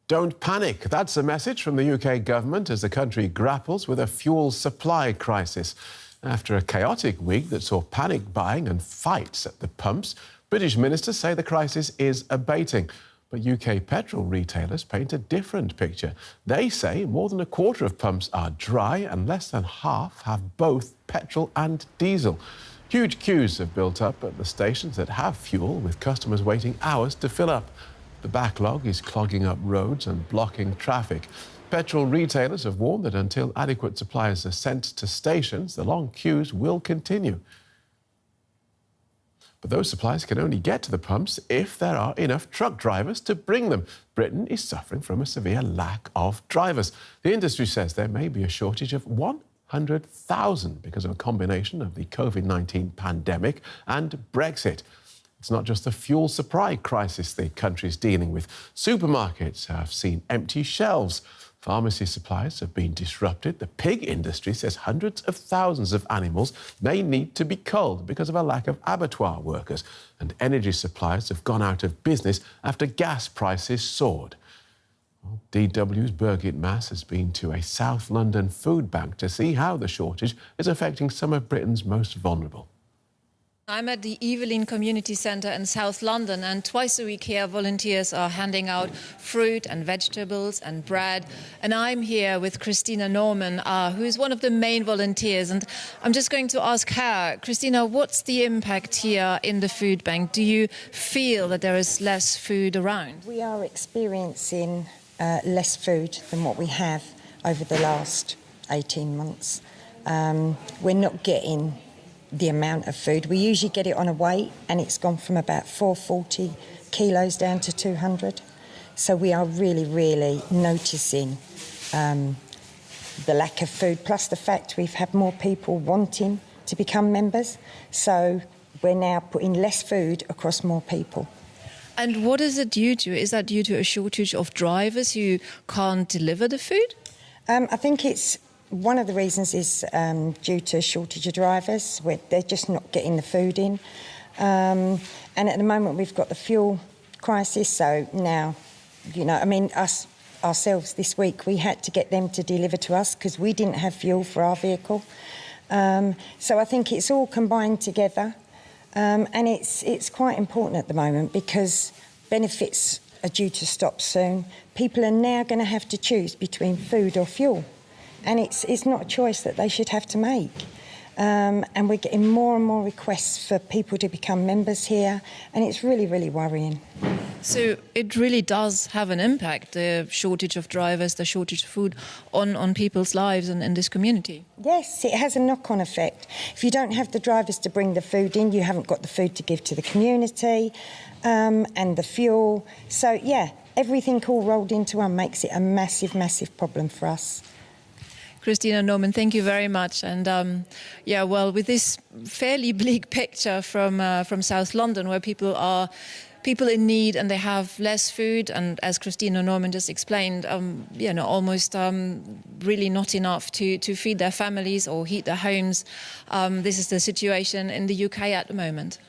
Don't panic. That's the message from the UK government as the country grapples with a fuel supply crisis. After a chaotic week that saw panic buying and fights at the pumps, British ministers say the crisis is abating. But UK petrol retailers paint a different picture. They say more than a quarter of pumps are dry and less than half have both petrol and diesel. Huge queues have built up at the stations that have fuel, with customers waiting hours to fill up. The backlog is clogging up roads and blocking traffic. Petrol retailers have warned that until adequate supplies are sent to stations, the long queues will continue. But those supplies can only get to the pumps if there are enough truck drivers to bring them. Britain is suffering from a severe lack of drivers. The industry says there may be a shortage of 100,000 because of a combination of the COVID-19 pandemic and Brexit. It's not just the fuel supply crisis the country's dealing with. Supermarkets have seen empty shelves. Pharmacy supplies have been disrupted. The pig industry says hundreds of thousands of animals may need to be culled because of a lack of abattoir workers. And energy suppliers have gone out of business after gas prices soared. Well, DW's Birgit Mass has been to a South London food bank to see how the shortage is affecting some of Britain's most vulnerable. I'm at the Evelyn Community Centre in South London, and twice a week here volunteers are handing out fruit and vegetables and bread. And I'm here with Christina Norman, who is one of the main volunteers. And I'm just going to ask her, Christina, what's the impact here in the food bank? Do you feel that there is less food around? We are experiencing less food than what we have over the last 18 months. We're not getting the amount of food. We usually get it on a weight, and it's gone from about 440 kilos down to 200. So we are really noticing the lack of food, plus the fact we've had more people wanting to become members. So we're now putting less food across more people. And what is it due to? Is that due to a shortage of drivers who can't deliver the food? I think it's one of the reasons is due to a shortage of drivers. They're just not getting the food in. And at the moment we've got the fuel crisis, so now, us ourselves this week, we had to get them to deliver to us because we didn't have fuel for our vehicle. So I think it's all combined together, and it's quite important at the moment because benefits are due to stop soon. People are now going to have to choose between food or fuel. And it's not a choice that they should have to make. And we're getting more and more requests for people to become members here, and it's really worrying. So it really does have an impact, the shortage of drivers, the shortage of food, on people's lives and in this community? Yes, it has a knock-on effect. If you don't have the drivers to bring the food in, you haven't got the food to give to the community, and the fuel. So, yeah, everything all rolled into one makes it a massive problem for us. Christina Norman, thank you very much. And with this fairly bleak picture from South London, where people are in need and they have less food, and as Christina Norman just explained, almost really not enough to feed their families or heat their homes. This is the situation in the UK at the moment.